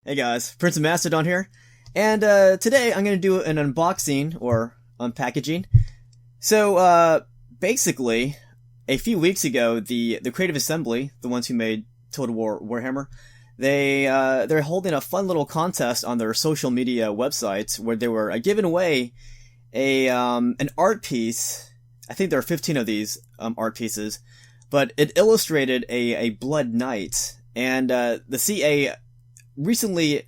Hey guys, Prince of Mastodon here, and today I'm going to do an unboxing, or unpackaging. Basically, a few weeks ago, the Creative Assembly, the ones who made Total War Warhammer, they're holding a fun little contest on their social media websites where they were giving away an art piece. I think there are 15 of these art pieces, but it illustrated a Blood Knight, and the CA recently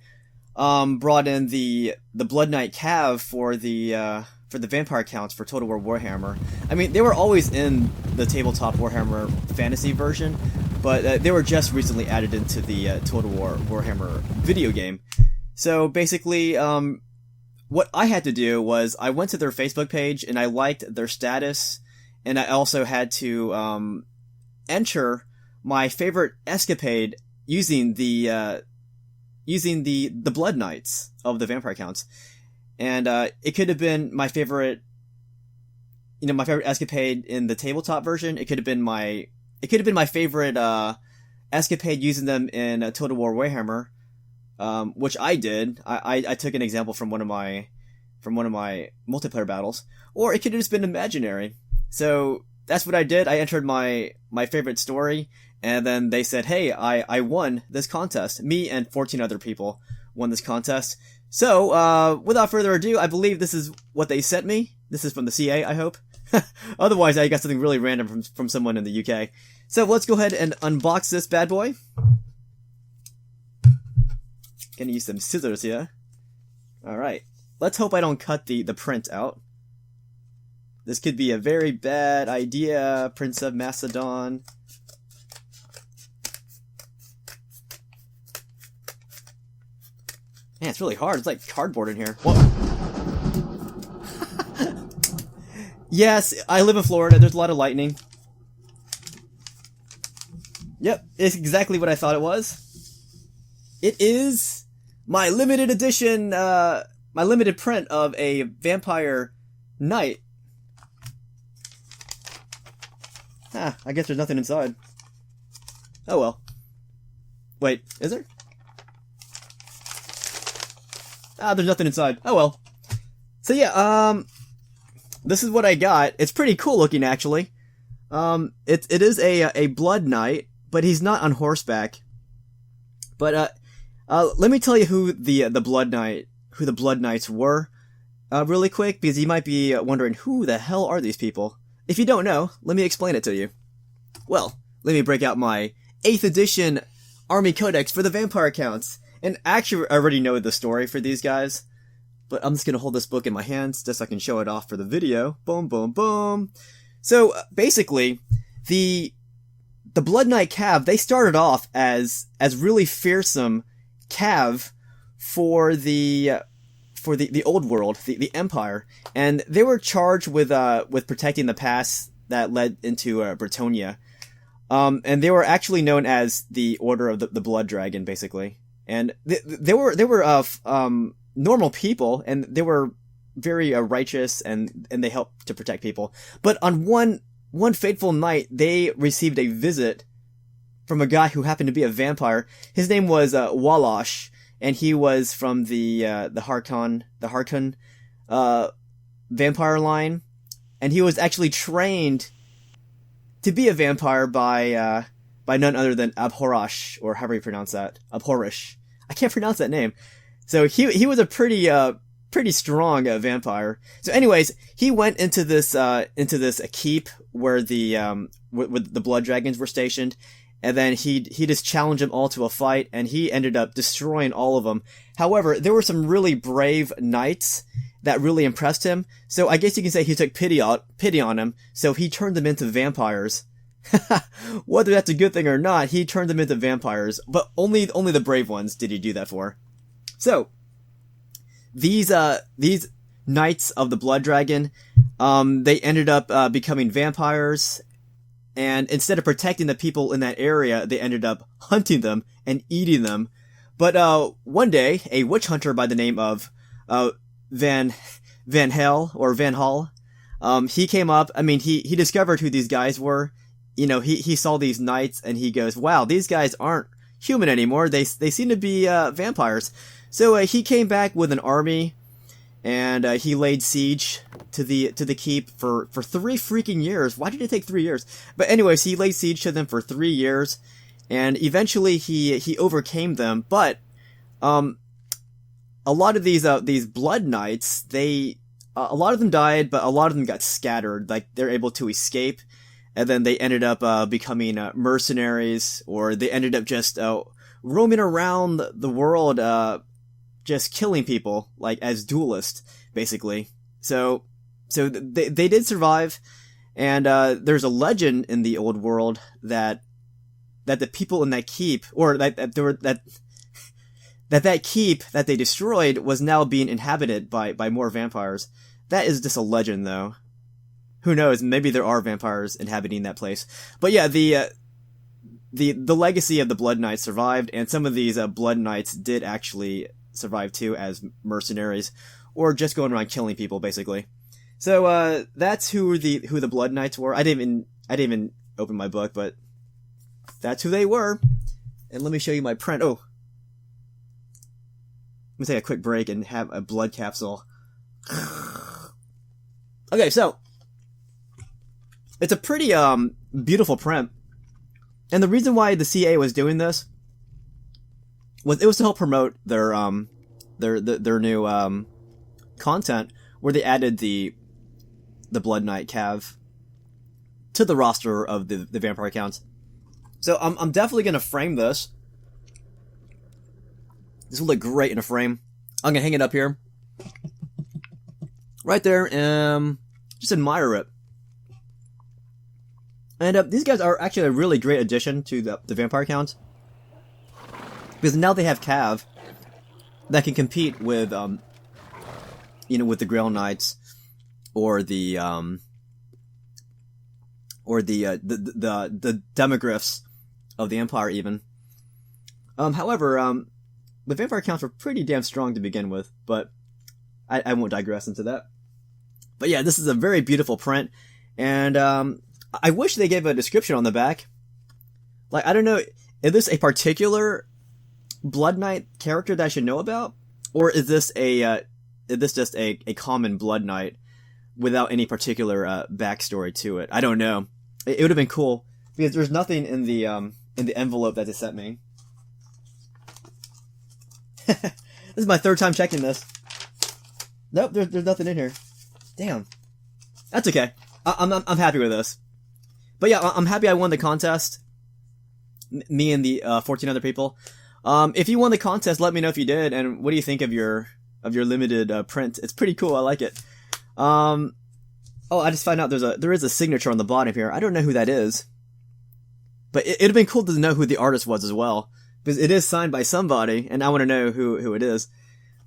brought in the Blood Knight Cav for the vampire counts for Total War Warhammer. I mean, they were always in the tabletop Warhammer fantasy version, but they were just recently added into the Total War Warhammer video game. So basically, what I had to do was I went to their Facebook page and I liked their status, and I also had to enter my favorite escapade using the Blood Knights of the vampire counts. And it could have been my favorite, my favorite escapade in the tabletop version. It could have been my favorite escapade using them in Total War Warhammer, which I did. I took an example from one of my multiplayer battles, or it could have just been imaginary. So that's what I did. I entered my favorite story, and then they said, "Hey, I won this contest." Me and 14 other people won this contest. So, without further ado, I believe this is what they sent me. This is from the CA, I hope. Otherwise, I got something really random from someone in the UK. So, let's go ahead and unbox this bad boy. Gonna use some scissors here. Alright. Let's hope I don't cut the print out. This could be a very bad idea, Prince of Macedon. Man, it's really hard. It's like cardboard in here. What? Yes, I live in Florida. There's a lot of lightning. Yep, it's exactly what I thought it was. It is my limited edition, my limited print of a vampire knight. I guess there's nothing inside. Oh well. Wait, is there? There's nothing inside. Oh well. So yeah, this is what I got. It's pretty cool looking, actually. It is a Blood Knight, but he's not on horseback. But let me tell you who the Blood Knights were, really quick, because you might be wondering who the hell are these people. If you don't know, let me explain it to you. Well, let me break out my 8th edition Army Codex for the vampire counts. And actually, I already know the story for these guys, but I'm just gonna hold this book in my hands just so I can show it off for the video. Boom, boom, boom. So basically, the Blood Knight Cav, they started off as really fearsome Cav for the old world, the Empire, and they were charged with protecting the pass that led into Bretonia, and they were actually known as the Order of the Blood Dragon, basically. And they were normal people, and they were very righteous, and they helped to protect people. But on one fateful night, they received a visit from a guy who happened to be a vampire. His name was Walash, and he was from the Harkon vampire line, and he was actually trained to be a vampire by none other than Abhorrash, or however you pronounce that. Abhorrish. I can't pronounce that name. So he was a pretty strong vampire. So anyways, he went into this keep where the blood dragons were stationed, and then he just challenged them all to a fight, and he ended up destroying all of them. However, there were some really brave knights that really impressed him. So I guess you can say he took pity on them. So he turned them into vampires. Whether that's a good thing or not, he turned them into vampires, but only the brave ones did he do that for. So these knights of the Blood Dragon, they ended up becoming vampires, and instead of protecting the people in that area, they ended up hunting them and eating them. But one day, a witch hunter by the name of Van Hal, he came up. I mean, he discovered who these guys were. He saw these knights, and he goes, "Wow, these guys aren't human anymore. They seem to be vampires. So he came back with an army, and he laid siege to the keep for 3 freaking years. Why did it take 3 years? But anyways, he laid siege to them for 3 years, and eventually he overcame them. But a lot of these Blood Knights, a lot of them died, but a lot of them got scattered. Like, they're able to escape, and then they ended up becoming mercenaries, or they ended up just roaming around the world, just killing people, like, as duelists, basically. So they did survive, and there's a legend in the old world that the people in that keep, or that keep that they destroyed was now being inhabited by more vampires. That is just a legend, though. Who knows? Maybe there are vampires inhabiting that place. But yeah, the legacy of the Blood Knights survived, and some of these Blood Knights did actually survive too as mercenaries, or just going around killing people, basically. So that's who the Blood Knights were. I didn't even open my book, but that's who they were. And let me show you my print. Oh. Let me take a quick break and have a blood capsule. Okay, so it's a pretty beautiful print, and the reason why the CA was doing this was it was to help promote their new content, where they added the Blood Knight Cav to the roster of the vampire accounts. So I'm definitely gonna frame this. This will look great in a frame. I'm gonna hang it up here. Right there, just admire it. And these guys are actually a really great addition to the vampire count, because now they have Cav that can compete with, with the Grail Knights, or the demogryphs of the Empire, even. However, the vampire counts were pretty damn strong to begin with, but I won't digress into that. But yeah, this is a very beautiful print, and I wish they gave a description on the back. Like, I don't know, is this a particular Blood Knight character that I should know about? Or is this just a common Blood Knight without any particular backstory to it? I don't know. It would have been cool, because there's nothing in the envelope that they sent me. This is my 3rd time checking this. Nope, there's nothing in here. Damn. That's okay. I'm happy with this. But yeah, I'm happy I won the contest. Me and the 14 other people. If you won the contest, let me know if you did, and what do you think of your limited print? It's pretty cool. I like it. Oh, I just found out there is a signature on the bottom here. I don't know who that is, but it'd have been cool to know who the artist was as well, because it is signed by somebody, and I want to know who it is.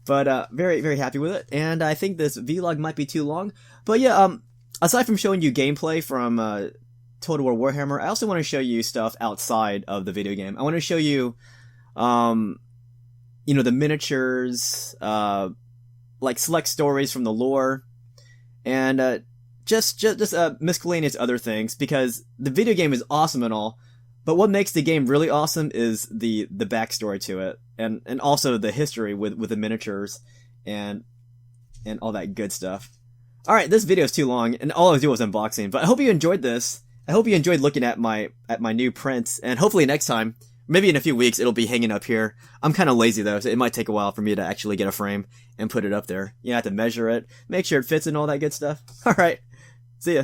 But very, very happy with it, and I think this vlog might be too long. But yeah, aside from showing you gameplay from Total War Warhammer, I also want to show you stuff outside of the video game. I want to show you, the miniatures, like select stories from the lore, and just miscellaneous other things, because the video game is awesome and all, but what makes the game really awesome is the backstory to it, and also the history with the miniatures and all that good stuff. Alright, this video is too long, and all I was doing was unboxing, but I hope you enjoyed this. I hope you enjoyed looking at my new prints, and hopefully next time, maybe in a few weeks, it'll be hanging up here. I'm kind of lazy though, so it might take a while for me to actually get a frame and put it up there. You have to measure it, make sure it fits and all that good stuff. Alright, see ya.